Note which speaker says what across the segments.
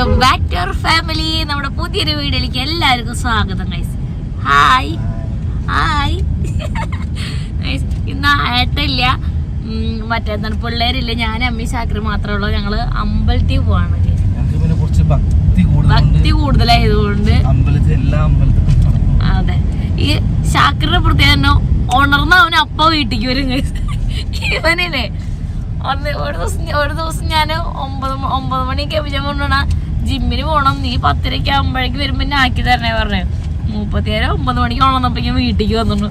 Speaker 1: Welcome back to our family. നമ്മുടെ പുതിയൊരു വീഡിയോയിലേക്ക് എല്ലാവർക്കും സ്വാഗതം ഗൈസ്. Hi hi. ഇന്ന് ഏട്ടയില്ല, മറ്റേന്താണ് പിള്ളേരില്ല, ഞാൻ അമ്മി ശാക്കര് മാത്രമേ ഉള്ളൂ. ഞങ്ങള് അമ്പലത്തിൽ പോവാണ്. ഭക്തി കൂടുതലായതുകൊണ്ട് അതെ. ഈ ശാക്കറിന്റെ പ്രത്യേകത ഉണർന്ന അവന് അപ്പ വീട്ടിക്ക് വരും ഗൈസ്. ഇവനില്ലേ ഒരു ദിവസം ഞാൻ 9 മണിക്ക് ഞാൻ കൊണ്ടുപോണ ജിമ്മിന് പോകണം, നീ 10:30 ആകുമ്പോഴേക്ക് വരുമ്പോ എന്നെ ആക്കി തരണേ പറഞ്ഞു. 9 മണിക്ക് ഉണർന്നപ്പോഴേക്കും വീട്ടിലേക്ക് വന്നു.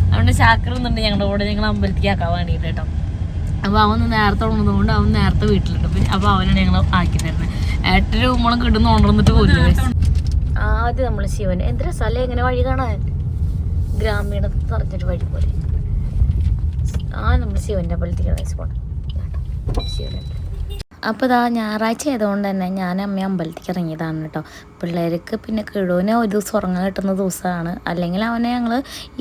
Speaker 1: അതുകൊണ്ട് ശാക്കർ വന്നിട്ടുണ്ട് ഞങ്ങളുടെ കൂടെ, ഞങ്ങൾ അമ്പലത്തിലേക്ക് ആക്കാൻ വേണ്ടിയിട്ട് കേട്ടോ. അപ്പൊ അവൻ നേരത്തെ ഉണർന്നതുകൊണ്ട് അവൻ നേരത്തെ വീട്ടിലുണ്ട്. അപ്പൊ അവനാണ് ഞങ്ങൾ ആക്കി തരുന്നത്. 8 രൂപ കിട്ടുന്ന ഉണർന്നിട്ട് പോലും. ആദ്യം നമ്മൾ ശിവൻ എന്തൊരു സ്ഥലം എങ്ങനെ വഴി കാണാൻ, ഗ്രാമീണത്തിൽ നിറഞ്ഞൊരു വഴി പോലെ. നമ്മൾ ശിവന്റെ അമ്പലത്തിലേക്ക് പോകണം. ശിവനല്ലേ. അപ്പോൾ ഇതാ ഞായറാഴ്ച ആയതുകൊണ്ട് തന്നെ ഞാൻ അമ്മ അമ്പലത്തിലേക്ക് ഇറങ്ങിയതാണ് കേട്ടോ. പിള്ളേർക്ക് പിന്നെ കിഴുവിനെ ഒരു ദിവസം ഉറങ്ങാൻ കിട്ടുന്ന ദിവസമാണ്. അല്ലെങ്കിൽ അവനെ ഞങ്ങൾ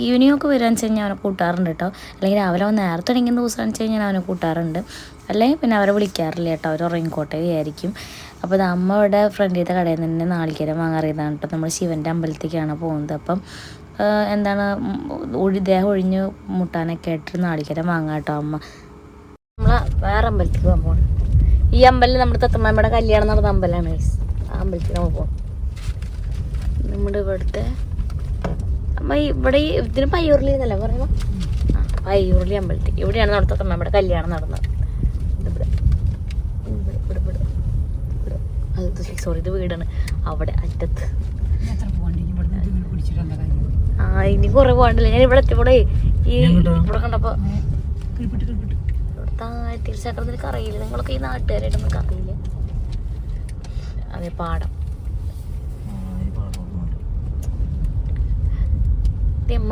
Speaker 1: ഈവനിങ് ഒക്കെ വരികയെന്ന് വെച്ച് കഴിഞ്ഞാൽ അവനെ കൂട്ടാറുണ്ട് കേട്ടോ. അല്ലെങ്കിൽ രാവിലെ അവൻ നേരത്തെ ഇറങ്ങുന്ന ദിവസമാണെന്ന് വെച്ച് കഴിഞ്ഞാൽ അവനെ കൂട്ടാറുണ്ട്. അല്ലെങ്കിൽ പിന്നെ അവരെ വിളിക്കാറില്ല കേട്ടോ, അവർ ഉറങ്ങിക്കോട്ടെ വിചാരിക്കും. അപ്പോൾ ഇത് അമ്മയുടെ ഫ്രണ്ടിലത്തെ കടയിൽ നിന്ന് തന്നെ നാളികേരം വാങ്ങാറിയതാണ് കേട്ടോ. നമ്മൾ ശിവൻ്റെ അമ്പലത്തിലേക്കാണ് പോകുന്നത്. അപ്പം എന്താണ് ദേഹം ഒഴിഞ്ഞ് മുട്ടാനൊക്കെ ആയിട്ട് നാളികേരം വാങ്ങാം കേട്ടോ അമ്മ. നമ്മൾ വേറെ അമ്പലത്തിലേക്ക് പോകാൻ പോകണം. ഈ അമ്പലം നമ്മുടെ തത്തമ്മയുടെ കല്യാണം നടന്ന അമ്പലമാണ്. ആ അമ്പലത്തിൽ നമ്മൾ പോകാം. നമ്മുടെ ഇവിടുത്തെ അമ്മ ഇവിടെ ഇതിന് പയ്യൂർലി എന്നല്ല പറയുമ്പോൾ, പയ്യൂർലി അമ്പലത്തേക്ക്. ഇവിടെയാണ് നമ്മുടെ തത്തമ്മയുടെ കല്യാണം നടന്നത്. സോറി, ഇത് വീടാണ് അവിടെ അറ്റത്ത്. ഇനി കുറെ പോകണ്ടല്ലേ. ഞാൻ ഇവിടെ എത്തിയപ്പോഴേ ഈ ഇവിടെ കണ്ടപ്പോ തിരിച്ചക്കറ നിനക്ക് അറിയില്ല, നിങ്ങളൊക്കെ ഈ നാട്ടുകാരായിട്ട് നമുക്ക് അറിയില്ല. അതെ, പാടം.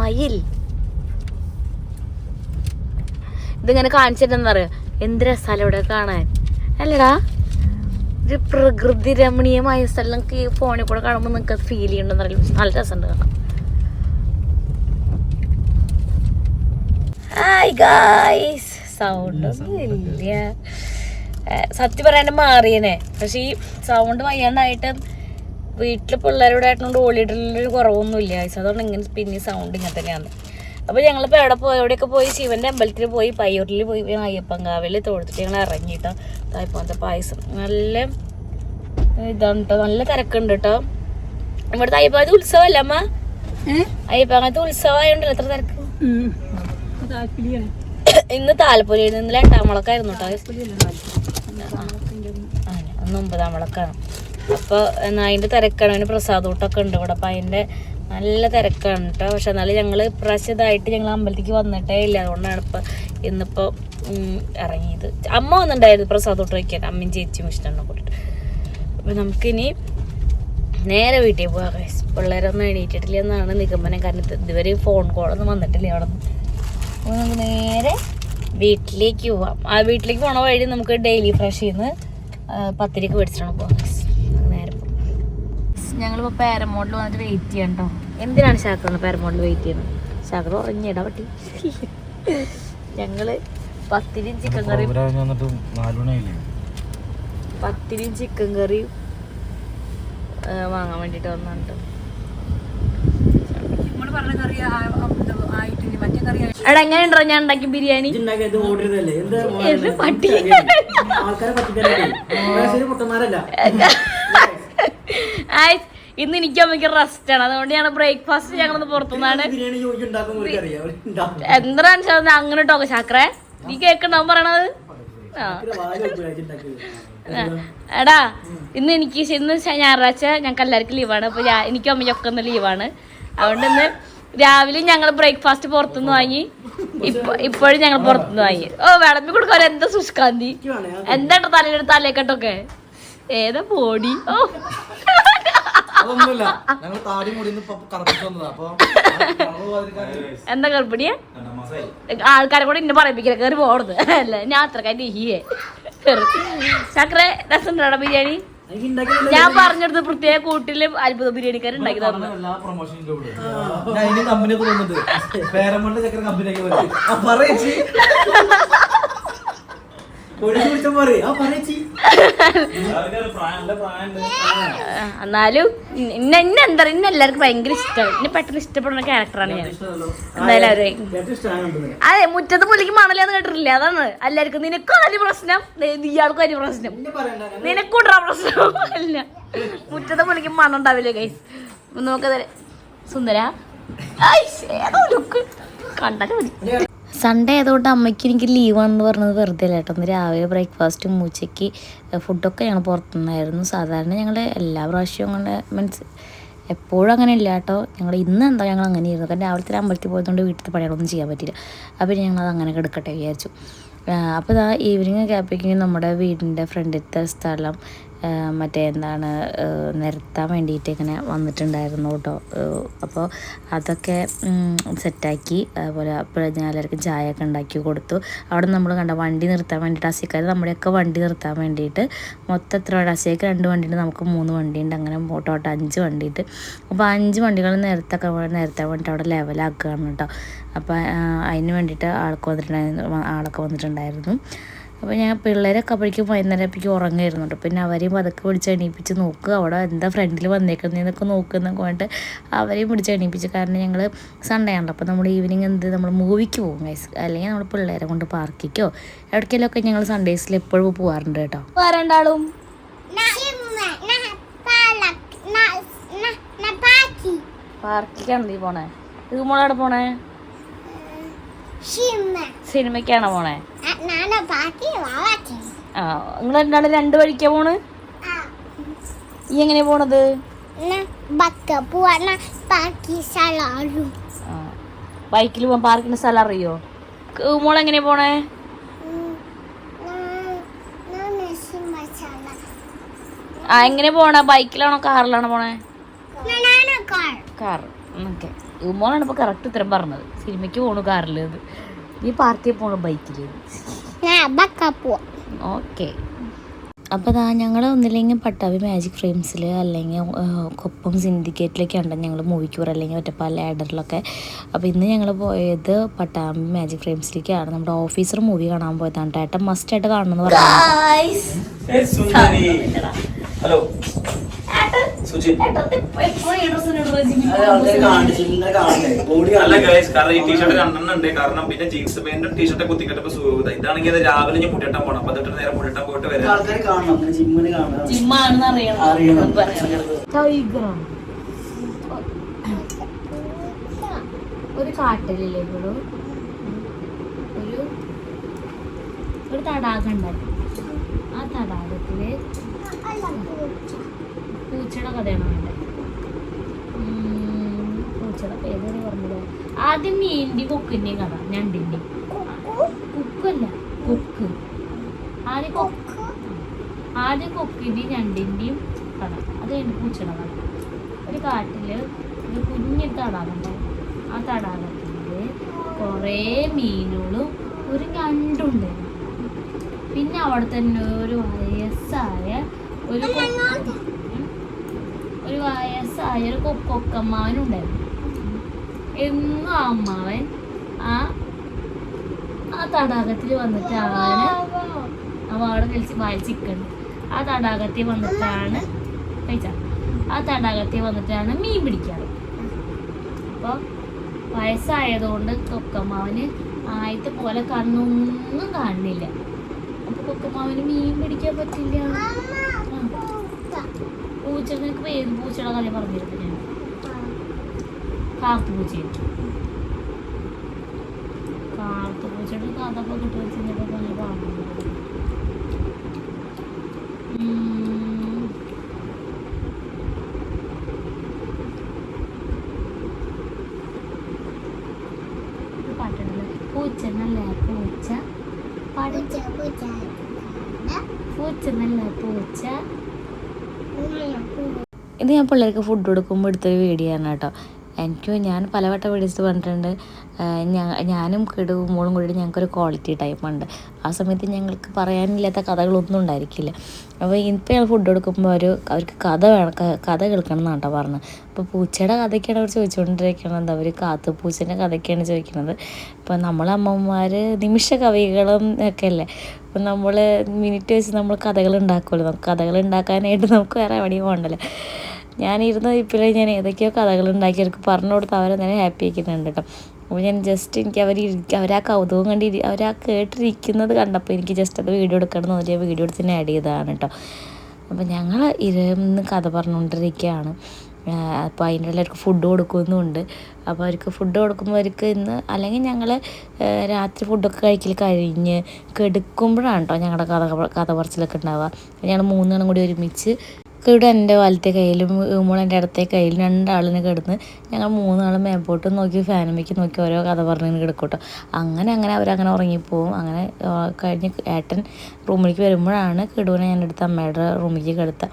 Speaker 1: മയിൽ ഇതിങ്ങനെ കാണിച്ചിട്ടെന്താ പറയാ, എന്ത് രസാല ഇവിടെ കാണാൻ അല്ലടാ. ഒരു പ്രകൃതി രമണീയമായ സ്ഥലം നമുക്ക് ഈ ഫോണിൽ കൂടെ കാണുമ്പോൾ നിങ്ങൾക്ക് ഫീൽ ചെയ്യണ്ടെന്ന് അറിയില്ല. നല്ല രസമുണ്ട് കാണാം. Hi guys. സൗണ്ടൊന്നും ഇല്ല സത്യം പറയാണ്ട് മാറിയനെ. പക്ഷെ ഈ സൗണ്ട് വയ്യാണ്ടായിട്ട് വീട്ടില് പിള്ളേരുടെ ആയിട്ടുണ്ട് ഓടിയിട്ടുള്ളൊരു കുറവൊന്നുമില്ല ഗൈസ്. അതുകൊണ്ട് ഇങ്ങനെ പിന്നെ സൗണ്ട് ഇങ്ങനെ തന്നെയാണ്. അപ്പോൾ ഞങ്ങളിപ്പോൾ എവിടെയൊക്കെ പോയി ശിവന്റെ അമ്പലത്തിൽ പോയി, പയ്യൂരിൽ പോയി, അയ്യപ്പൻകാവിൽ തൊഴുത്തിട്ട് ഞങ്ങൾ ഇറങ്ങിയിട്ടോ. തായ്പോലത്തെ പായസം നല്ല ഇതാണ് കേട്ടോ, നല്ല തിരക്കുണ്ട് കേട്ടോ. ഇവിടുത്തെ അയ്യപ്പത്തെ ഉത്സവമല്ല അമ്മ, അയ്യപ്പങ്ങത്തെ ഉത്സവമായോണ്ടല്ലോ എത്ര തിരക്ക്. ഇന്ന് താലപ്പൊലിയായിരുന്നു, ഇന്നലെ 8-ാം വിളക്കായിരുന്നു കേട്ടോ. 9-ാം വിളക്കാണ്. അപ്പോൾ അതിൻ്റെ തിരക്കാണ്. അതിന് പ്രസാദൂട്ടൊക്കെ ഉണ്ട് ഇവിടെ. അപ്പം അതിൻ്റെ നല്ല തിരക്കാണ് കേട്ടോ. പക്ഷെ എന്നാലും ഞങ്ങൾ ഇപ്രാവശ്യമായിട്ട് ഞങ്ങൾ അമ്പലത്തേക്ക് വന്നിട്ടേ ഇല്ല. അതുകൊണ്ടാണ് ഇന്നിപ്പോൾ ഇറങ്ങിയത്. അമ്മ വന്നിട്ടുണ്ടായിരുന്നു പ്രസാദൂട്ട് വയ്ക്കാൻ, അമ്മയും ചേച്ചിയും ഇഷ്ടമാണ് കൂട്ടിട്ട്. അപ്പോൾ നമുക്കിനി നേരെ വീട്ടിൽ പോകാം. പിള്ളേരൊന്നും എണീറ്റിട്ടില്ല എന്നാണ് നിഗമനം. കാരണം ഇതുവരെ ഫോൺ കോളൊന്നും വന്നിട്ടില്ല അവിടെ നിന്ന്. അപ്പോൾ നമുക്ക് നേരെ വീട്ടിലേക്ക് പോവാം. ആ വീട്ടിലേക്ക് പോണ വഴി നമുക്ക് ഡെയിലി ഫ്രഷ് ചെയ്യുന്ന 10 രൂപ മേടിച്ചിട്ടാണ് പോകാം. നേരെ പോകും. ഞങ്ങളിപ്പോൾ പാരമൗണ്ടിൽ വന്നിട്ട് വെയിറ്റ് ചെയ്യാം കേട്ടോ. എന്തിനാണ് ശാക്കറിന് പാരമൗണ്ടിൽ വെയിറ്റ് ചെയ്യുന്നത്? ശാക്കർ ഉറങ്ങിയിടാ പറ്റി. ഞങ്ങൾ 10 ചിക്കൻ കറിയും 10 ചിക്കൻ കറിയും വാങ്ങാൻ വേണ്ടിയിട്ട് വന്നാണ് കേട്ടോ. എടാ എങ്ങനെയുണ്ടോ ഞാൻ ഉണ്ടാക്കി ബിരിയാണി? പട്ടി ഇന്ന് എനിക്ക് അമ്മയ്ക്ക് റെസ്റ്റ് ആണ്. അതുകൊണ്ട് ഞാൻ ബ്രേക്ക്ഫാസ്റ്റ് ഞങ്ങളൊന്ന് പുറത്തുനിന്നാണ്. എന്താണ് അങ്ങനെ കേട്ടോ ശാക്കറേ, നീ കേൾക്കണ്ടാവും പറയണത്. എടാ ഇന്ന് ഞായറാഴ്ച ഞങ്ങൾക്ക് എല്ലാവർക്കും ലീവാണ്. അപ്പൊ എനിക്കും അമ്മയ്ക്കൊക്കെ ഒന്ന് ലീവാണ്. അതുകൊണ്ട് ഇന്ന് രാവിലെ ഞങ്ങൾ ബ്രേക്ക്ഫാസ്റ്റ് പുറത്തുനിന്ന് വാങ്ങി. ഇപ്പോഴും ഞങ്ങൾ പുറത്തുനിന്ന് വാങ്ങി. വിളമ്പി കൊടുക്കാൻ എന്താ സുഷ്കാന്തി, എന്താട്ടോ തലക്കെട്ടൊക്കെ ഏതാ പോടി. എന്താ കറുപ്പടിയാ? ആൾക്കാരെ കൂടെ ഇന്നെ പറയിപ്പിക്കില്ല, കയറി പോകണത് അല്ല. ഞാൻ അത്രക്കാരി ഹിയേ ചക്രേ രസമുണ്ടോ ബിരിയാണി? ഞാൻ പറഞ്ഞെടുത്ത് പ്രത്യേക കൂട്ടില് അത്ഭുത ബിരിയാണിക്കാരൻ ഉണ്ടാക്കി തന്നു. എന്നാലും എന്താ ഇന്ന എല്ലാവർക്കും ഭയങ്കര ഇഷ്ടമാണ്. ഇന്നെ പെട്ടെന്ന് ഇഷ്ടപ്പെടുന്ന ക്യാരക്ടറാണ് ഞാൻ. എന്തായാലും അതെ, മുറ്റത്ത് പുലിക്ക് മണലെന്ന് കേട്ടിട്ടില്ല. അതാണ് എല്ലാവർക്കും. നിനക്കും വലിയ പ്രശ്നം, ഇയാൾക്കും വലിയ പ്രശ്നം, നിനക്കൂട്ടാ പ്രശ്നം. അല്ല, മുറ്റത്ത് പുലിക്ക് മണ്ണുണ്ടാവില്ലേ ഗൈസ്? നോക്കതേ സുന്ദര ഏതോ ലുക്ക് കണ്ടാലും മതി. സൺഡേ ആയതുകൊണ്ട് അമ്മയ്ക്ക് എനിക്ക് ലീവാണെന്ന് പറഞ്ഞത് വെറുതെ അല്ല കേട്ടോ. ഒന്ന് രാവിലെ ബ്രേക്ക്ഫാസ്റ്റും ഉച്ചയ്ക്ക് ഫുഡൊക്കെ ഞങ്ങൾ പുറത്തുനിന്നായിരുന്നു. സാധാരണ ഞങ്ങൾ എല്ലാ പ്രാവശ്യവും അങ്ങനെ മീൻസ് എപ്പോഴും അങ്ങനെ ഇല്ല കേട്ടോ. ഞങ്ങൾ ഇന്ന് എന്താ ഞങ്ങൾ അങ്ങനെ ഇരുന്നു. കാരണം രാവിലത്തെ അമ്പലത്തിൽ പോയതുകൊണ്ട് വീട്ടിലത്തെ പണികളൊന്നും ചെയ്യാൻ പറ്റില്ല. അപ്പോൾ ഞങ്ങളത് അങ്ങനെ എടുക്കട്ടെ വിചാരിച്ചു. അപ്പോൾ ഇതാ ഈവനിങ് ഒക്കെ ആയപ്പോഴേക്കും നമ്മുടെ വീടിൻ്റെ ഫ്രണ്ടിലത്തെ സ്ഥലം മറ്റേ എന്താണ് നിരത്താൻ വേണ്ടിയിട്ട് ഇങ്ങനെ വന്നിട്ടുണ്ടായിരുന്നു കേട്ടോ. അപ്പോൾ അതൊക്കെ സെറ്റാക്കി. അതുപോലെ അപ്പോൾ ഞാൻ എല്ലാവർക്കും ചായയൊക്കെ ഉണ്ടാക്കി കൊടുത്തു. അവിടെ നമ്മൾ കണ്ട വണ്ടി നിർത്താൻ വേണ്ടിയിട്ട് അസിക്കാർ നമ്മുടെയൊക്കെ വണ്ടി നിർത്താൻ വേണ്ടിയിട്ട് മൊത്തം എത്ര വണ്ടി, അസിയക്ക് 2 വണ്ടിയുണ്ട്, നമുക്ക് 3 വണ്ടിയുണ്ട്. അങ്ങനെ ടോട്ടൽ 5 വണ്ടിയിട്ട്. അപ്പോൾ 5 വണ്ടികൾ നിരത്താൻ വേണ്ടിയിട്ട് അവിടെ ലെവലാക്കുകയാണ് കേട്ടോ. അപ്പോൾ അതിന് വേണ്ടിയിട്ട് ആളൊക്കെ വന്നിട്ടുണ്ടായിരുന്നു. അപ്പോൾ ഞാൻ പിള്ളേരൊക്കെ അപ്പോഴേക്കും വൈകുന്നേരത്തേക്ക് ഉറങ്ങായിരുന്നു കേട്ടോ. പിന്നെ അവരെയും പതുക്കെ പിടിച്ച് എണീപ്പിച്ച് നോക്കുക, അവിടെ എന്താ ഫ്രണ്ടിൽ വന്നേക്കുന്നതെന്നൊക്കെ നോക്കുന്നൊക്കെ വേണ്ടിയിട്ട് അവരെയും പിടിച്ച് എണീപ്പിച്ചു. കാരണം ഞങ്ങൾ സൺഡേ ആണല്ലോ. അപ്പോൾ നമ്മൾ ഈവനിങ് നമ്മൾ മൂവിക്ക് പോകും ഗൈസ്, അല്ലെങ്കിൽ നമ്മൾ പിള്ളേരെ കൊണ്ട് പാർക്കിക്കോ എവിടേക്കെങ്കിലും ഒക്കെ ഞങ്ങൾ സൺഡേസിൽ എപ്പോഴും പോകാറുണ്ട് കേട്ടോ. രണ്ടാളും പാർക്കിക്കാണ് നീ പോണേ? ഇത് മോളവിടെ പോണേ? സിനിമയ്ക്കാണോ പോണേ? ആ, നിങ്ങൾ രണ്ടാളും 2 വഴിക്കാ പോണ്? ഈ എങ്ങനെയാ പോണത്? ബൈക്കിൽ പോകാൻ പാർക്കിന്റെ സ്ഥലം അറിയോ? മോൾ എങ്ങനെയാ പോണേ? ആ, എങ്ങനെ പോണ? ബൈക്കിലാണോ കാറിലാണോ പോണേ? കാർ. ഓക്കെ, മോളാണ് ഇപ്പൊ കറക്റ്റ് ഉത്തരം പറഞ്ഞത്. സിനിമയ്ക്ക് പോണു കാറിൽ, നീ പാർക്കിൽ പോണു ബൈക്കിൽ. ഓക്കെ. അപ്പോൾ അതാ ഞങ്ങൾ ഒന്നില്ലെങ്കിൽ പട്ടാമ്പി മാജിക് ഫ്രെയിംസിൽ അല്ലെങ്കിൽ കൊപ്പം സിൻഡിക്കേറ്റിലൊക്കെ ഉണ്ടെങ്കിൽ ഞങ്ങൾ മൂവിക്ക് പോകാം, അല്ലെങ്കിൽ ഒറ്റപ്പാല ലാഡറിലൊക്കെ. അപ്പോൾ ഇന്ന് ഞങ്ങൾ പോയത് പട്ടാമ്പി മാജിക് ഫ്രെയിംസിലേക്കാണ്. നമ്മുടെ ഓഫീസർ മൂവി കാണാൻ പോയതാണ്. ഏട്ടൻ മസ്റ്റായിട്ട് കാണണമെന്ന് പറഞ്ഞു.
Speaker 2: ഹലോ അല്ല ഗൈസ്, കാരണം ഈ ടീഷർട്ട് കണ്ടെണ്ണുണ്ട്. കാരണം പിന്നെ ജീൻസ് പാന്റും ടീഷർട്ട് കുത്തിക്കെട്ടപ്പോ സുഖം. ഇതാണെങ്കിൽ അത് രാവിലെ ഞാൻ മുട്ടിട്ടാൻ പോകണം. അപ്പൊ എന്നിട്ട് നേരെ മുട്ടിട്ടാൻ പോയിട്ട് വരാം.
Speaker 1: ഒരു കാട്ടിലേ ഒരു തടാകം ഉണ്ടായിരുന്നു. ആ തടാകത്തില് പൂച്ചയുടെ കഥയാണ് വേണ്ടത്. പൂച്ചയുടെ പേര് പറഞ്ഞത് ആദ്യം മീനിന്റെയും കൊക്കിന്റെയും കഥ, ഞണ്ടിന്റെയും. കുക്കല്ല, കൊക്ക്. ആദ്യം കൊക്കിന്റെയും ഞണ്ടിന്റെയും കഥ, അത് കഴിഞ്ഞ് പൂച്ചയുടെ കഥ. ഒരു കാട്ടില് ഒരു കുഞ്ഞു തടാകം ഉണ്ടാവും. ആ തടാകത്തില് കുറേ മീനുകളും ഒരു ഞണ്ടുണ്ടായിരുന്നു. പിന്നെ അവിടെ തന്നെ ഒരു വയസ്സായ ഒരു കൊക്കമ്മാവനുണ്ടായിരുന്നു. എന്നും ആ അമ്മാവൻ ആ തടാകത്തിൽ വന്നിട്ടാണ് അവിടെ ചിക്കൻ ആ തടാകത്തിൽ വന്നിട്ടാണ് മീൻ പിടിക്കാറ്. അപ്പോൾ വയസ്സായതുകൊണ്ട് കൊക്കമ്മാവന് ആദ്യത്തെ പോലെ കണ്ണൊന്നും കാണുന്നില്ല. അപ്പൊ കൊക്കമ്മാവന് മീൻ പിടിക്കാൻ പറ്റില്ല. പൂച്ച, നിനക്ക് ഏത് പൂച്ചയുടെ കഥ പറഞ്ഞിരുന്നു ഞാൻ? കാർത്തുപൂച്ചയുടെ കഥ ഒക്കെ കിട്ടി വെച്ചിരുന്നപ്പോ നല്ല പറഞ്ഞു. പാട്ടുണ്ടല്ലോ, പൂച്ച നല്ല പൂച്ച, പൂച്ച നല്ല പൂച്ച. ഇത് ഞാൻ പിള്ളേർക്ക് ഫുഡ് കൊടുക്കുമ്പോൾ എടുത്തൊരു വീഡിയോ ആണ് കേട്ടോ. ഞാൻ പലവട്ടം വിളിച്ചിട്ട് പറഞ്ഞിട്ടുണ്ട്, ഞാനും കിടുവും മോളും കൂടി ഞങ്ങൾക്കൊരു ക്വാളിറ്റി ടൈമുണ്ട്. ആ സമയത്ത് ഞങ്ങൾക്ക് പറയാനില്ലാത്ത കഥകളൊന്നും ഉണ്ടായിരിക്കില്ല. അപ്പോൾ ഇപ്പോൾ ഞങ്ങൾ ഫുഡ് കൊടുക്കുമ്പോൾ അവർക്ക് കഥ കേൾക്കണം എന്നാണ് കേട്ടോ പറഞ്ഞത്. അപ്പോൾ പൂച്ചയുടെ കഥയ്ക്കാണ് അവർ ചോദിച്ചുകൊണ്ടിരിക്കുന്നത്, അവർ കാത്തുപൂച്ചേൻ്റെ കഥയ്ക്കാണ് ചോദിക്കുന്നത്. ഇപ്പോൾ നമ്മളമ്മമാർ നിമിഷ കവികളും ഒക്കെ അല്ലേ, അപ്പോൾ നമ്മൾ മിനിറ്റ് വെച്ച് നമ്മൾ കഥകൾ ഉണ്ടാക്കുമല്ലോ. കഥകൾ ഉണ്ടാക്കാനായിട്ട് നമുക്ക് വേറെ എവിടെയും പോകണ്ടല്ലോ. ഞാനിരുന്ന ഇപ്പോഴേ ഞാൻ ഏതൊക്കെയോ കഥകൾ ഉണ്ടാക്കി അവർക്ക് പറഞ്ഞു കൊടുത്ത് അവരെന്തായാലും ഹാപ്പി ആക്കുന്നുണ്ട് കേട്ടോ. അപ്പോൾ ഞാൻ ജസ്റ്റ് എനിക്ക് അവരാ കൗതുകം അവരാ കേട്ടിരിക്കുന്നത് കണ്ടപ്പോൾ എനിക്ക് ജസ്റ്റ് അത് വീഡിയോ എടുക്കണം എന്ന് തോന്നിയ വീഡിയോ എടുത്ത് തന്നെ ആഡ് ചെയ്തതാണ് കേട്ടോ. അപ്പോൾ ഞങ്ങൾ ഇരുന്ന് കഥ പറഞ്ഞുകൊണ്ടിരിക്കുകയാണ്. അപ്പോൾ അതിൻ്റെ എല്ലാവർക്കും ഫുഡ് കൊടുക്കുന്നുമുണ്ട്. അപ്പോൾ അവർക്ക് ഫുഡ് കൊടുക്കുമ്പോൾ അവർക്ക് ഇന്ന് അല്ലെങ്കിൽ ഞങ്ങൾ രാത്രി ഫുഡൊക്കെ കഴിക്കൽ കഴിഞ്ഞ് കിടക്കുമ്പോഴാണ് കേട്ടോ ഞങ്ങളുടെ കഥ പറച്ചിലൊക്കെ ഉണ്ടാവുക. ഞങ്ങൾ 3 ജണം കൂടി ഒരുമിച്ച് ഇവിടെ എൻ്റെ വലത്തെ കയ്യിലും എൻ്റെ ഇടത്തെ കയ്യിലും 2 ആളിന് കിടന്ന് ഞങ്ങൾ 3 ആളും മേപ്പോട്ട് നോക്കി ഫാനുമേക്ക് നോക്കി ഓരോ കഥ പറഞ്ഞ് കിടക്കും കേട്ടോ. അങ്ങനെ അവരങ്ങനെ ഉറങ്ങിപ്പോവും. അങ്ങനെ കഴിഞ്ഞ് ഏട്ടൻ റൂമിലേക്ക് വരുമ്പോഴാണ് കിടുവിനെ ഞാൻ എടുത്ത് അമ്മയുടെ റൂമിലേക്ക് കിടത്തുക.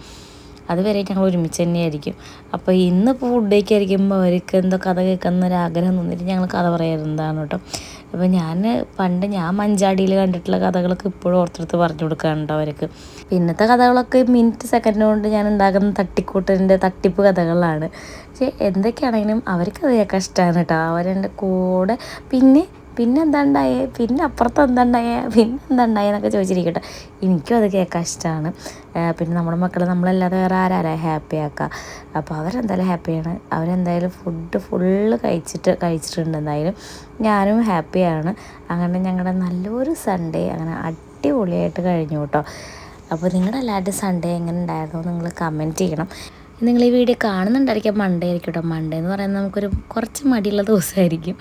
Speaker 1: അതുവരെ ഞങ്ങൾ ഒരുമിച്ച് തന്നെയായിരിക്കും. അപ്പോൾ ഇന്നിപ്പോൾ ഫുഡ് കഴിക്കാതിരിക്കുമ്പോൾ അവർക്ക് എന്തോ കഥ കേൾക്കുന്ന ഒരാഗ്രഹം തോന്നിയിട്ട് ഞങ്ങൾ കഥ പറയാറുന്നതാണ് കേട്ടോ. അപ്പോൾ ഞാൻ മഞ്ചാടിയിൽ കണ്ടിട്ടുള്ള കഥകളൊക്കെ ഇപ്പോഴും ഓർത്തെടുത്ത് പറഞ്ഞു കൊടുക്കാറുണ്ടോ അവർക്ക്. പിന്നത്തെ കഥകളൊക്കെ മിനിറ്റ് സെക്കൻഡ് കൊണ്ട് ഞാൻ ഉണ്ടാക്കുന്ന തട്ടിപ്പ് കഥകളാണ്. പക്ഷേ എന്തൊക്കെയാണെങ്കിലും അവർക്കത് കേൾക്കാൻ ഇഷ്ടമാണ് കേട്ടോ. അവരെൻ്റെ കൂടെ പിന്നെ എന്താ ഉണ്ടായേ, പിന്നെ അപ്പുറത്ത് എന്താ ഉണ്ടായേ എന്നൊക്കെ ചോദിച്ചിരിക്കട്ടെ. എനിക്കും അത് കേൾക്കാൻ ഇഷ്ടമാണ്. പിന്നെ നമ്മുടെ മക്കൾ നമ്മളല്ലാതെ വേറെ ആരാ ഹാപ്പി ആക്കുക. അപ്പോൾ അവരെന്തായാലും ഹാപ്പിയാണ്. അവരെന്തായാലും ഫുള്ള് കഴിച്ചിട്ടുണ്ട്. എന്തായാലും ഞാനും ഹാപ്പിയാണ്. അങ്ങനെ ഞങ്ങളുടെ നല്ലൊരു സൺഡേ അങ്ങനെ അടിപൊളിയായിട്ട് കഴിഞ്ഞു കേട്ടോ. അപ്പോൾ നിങ്ങളുടെ എല്ലാവരുടെയും സൺഡേ എങ്ങനെ ഉണ്ടായിരുന്നു നിങ്ങൾ കമൻറ്റ് ചെയ്യണം. നിങ്ങൾ ഈ വീഡിയോ കാണുന്നുണ്ടായിരിക്കാം മൺഡേ ആയിരിക്കും കേട്ടോ. മൺഡേ എന്ന് പറയുന്നത് കുറച്ച് മടിയുള്ള ദിവസമായിരിക്കും.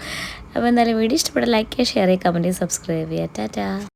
Speaker 1: അപ്പോൾ എന്തായാലും വീഡിയോ ഇഷ്ടപ്പെട്ട ലൈക്ക് ചെയ്യുക, ഷെയർ ചെയ്യുക, കമൻറ്റ് ചെയ്യുക, സബ്സ്ക്രൈബ് ചെയ്യുക. ടാറ്റാ.